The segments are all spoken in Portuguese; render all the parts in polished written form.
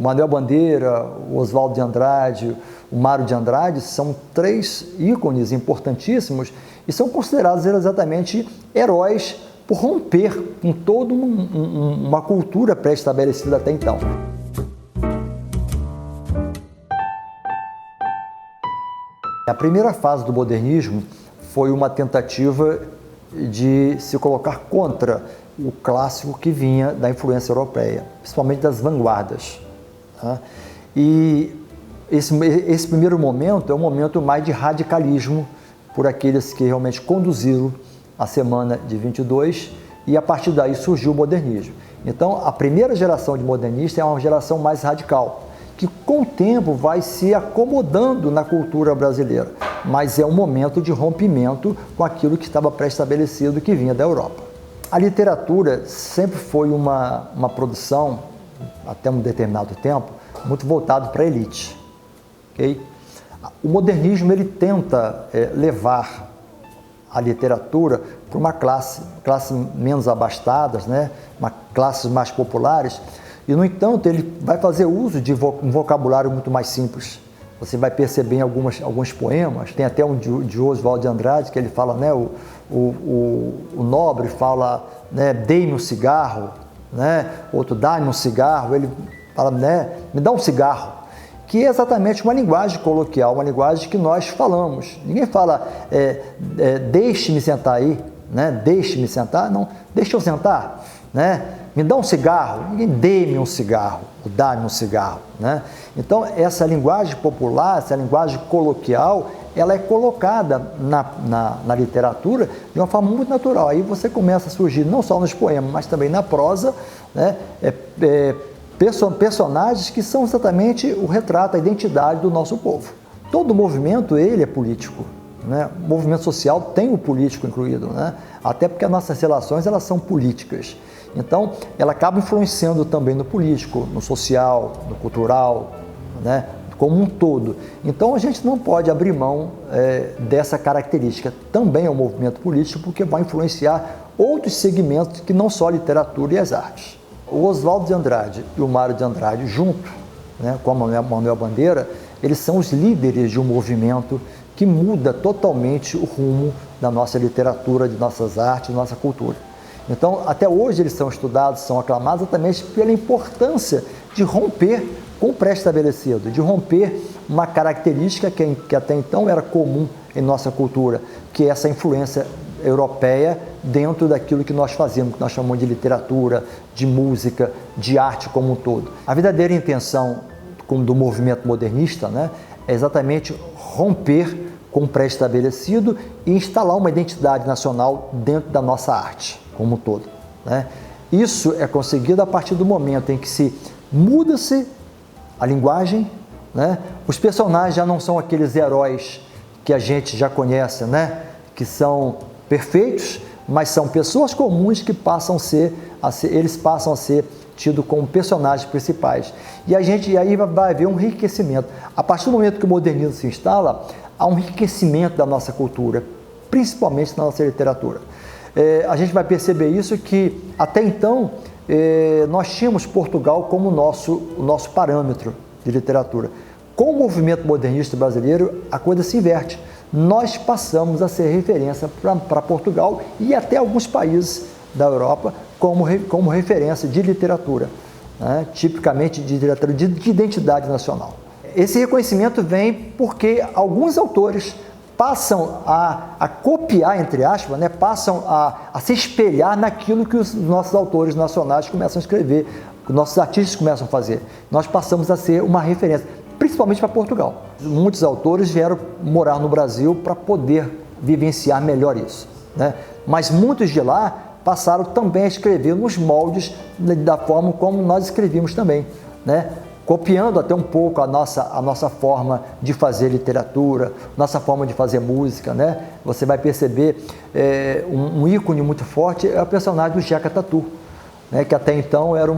O Manuel Bandeira, o Oswaldo de Andrade, o Mário de Andrade são três ícones importantíssimos e são considerados exatamente heróis por romper com toda uma cultura pré-estabelecida até então. A primeira fase do modernismo foi uma tentativa de se colocar contra o clássico que vinha da influência europeia, principalmente das vanguardas. E esse primeiro momento é um momento mais de radicalismo por aqueles que realmente conduziram a Semana de 22 e a partir daí surgiu o modernismo. Então a primeira geração de modernistas é uma geração mais radical, que com o tempo vai se acomodando na cultura brasileira, mas é um momento de rompimento com aquilo que estava pré-estabelecido que vinha da Europa. A literatura sempre foi uma produção, até um determinado tempo, muito voltado para a elite. Okay? O modernismo ele tenta levar a literatura para uma classe menos abastadas, né? Classes mais populares, e, no entanto, ele vai fazer uso de um vocabulário muito mais simples. Você vai perceber em alguns poemas, tem até um de Oswaldo de Andrade, que ele fala, né, o nobre fala, né, dei-me um cigarro, né, outro dá-me um cigarro, ele fala, né, me dá um cigarro, que é exatamente uma linguagem coloquial, uma linguagem que nós falamos. Ninguém fala, deixe-me sentar aí, né, deixe-me sentar, não, deixa eu sentar, né, me dá um cigarro, ninguém dê-me um cigarro, ou dá-me um cigarro, né? Então, essa linguagem popular, essa linguagem coloquial, ela é colocada na literatura de uma forma muito natural. Aí você começa a surgir, não só nos poemas, mas também na prosa, né? Personagens que são exatamente o retrato, a identidade do nosso povo. Todo movimento, ele é político, né? O movimento social tem o político incluído, né? Até porque as nossas relações, elas são políticas. Então, ela acaba influenciando também no político, no social, no cultural, né? Como um todo. Então, a gente não pode abrir mão dessa característica. Também é um movimento político porque vai influenciar outros segmentos que não só a literatura e as artes. O Oswaldo de Andrade e o Mário de Andrade, junto, né, com a Manuel Bandeira, eles são os líderes de um movimento que muda totalmente o rumo da nossa literatura, de nossas artes, de nossa cultura. Então, até hoje eles são estudados, são aclamados exatamente pela importância de romper com o pré-estabelecido, de romper uma característica que até então era comum em nossa cultura, que é essa influência europeia dentro daquilo que nós fazemos, que nós chamamos de literatura, de música, de arte como um todo. A verdadeira intenção do movimento modernista, né, é exatamente romper com o pré-estabelecido e instalar uma identidade nacional dentro da nossa arte como um todo, né? Isso é conseguido a partir do momento em que se muda-se a linguagem, né? Os personagens já não são aqueles heróis que a gente já conhece, né? Que são perfeitos, mas são pessoas comuns que eles passam a ser tidos como personagens principais. E aí vai haver um enriquecimento. A partir do momento que o modernismo se instala, há um enriquecimento da nossa cultura, principalmente na nossa literatura. A gente vai perceber isso que, até então, nós tínhamos Portugal como o nosso parâmetro de literatura. Com o movimento modernista brasileiro, a coisa se inverte. Nós passamos a ser referência para Portugal e até alguns países da Europa como referência de literatura, né? Tipicamente de literatura de identidade nacional. Esse reconhecimento vem porque alguns autores passam a copiar, entre aspas, né? Passam a se espelhar naquilo que os nossos autores nacionais começam a escrever, que os nossos artistas começam a fazer. Nós passamos a ser uma referência, principalmente para Portugal. Muitos autores vieram morar no Brasil para poder vivenciar melhor isso, né? Mas muitos de lá passaram também a escrever nos moldes da forma como nós escrevíamos também, né? Copiando até um pouco a nossa forma de fazer literatura, nossa forma de fazer música, né? Você vai perceber um ícone muito forte é o personagem do Jeca Tatu, né? Que até então era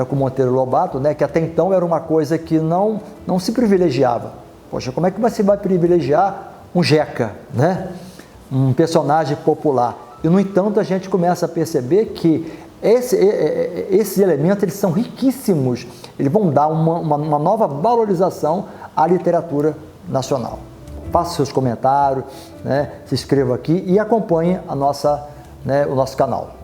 com o Monteiro Lobato, né? Que até então era uma coisa que não se privilegiava. Poxa, como é que você vai privilegiar um Jeca, né? Um personagem popular? E, no entanto, a gente começa a perceber que esses elementos eles são riquíssimos eles vão dar uma nova valorização à literatura nacional. Faça seus comentários, né, se inscreva aqui e acompanhe o nosso canal.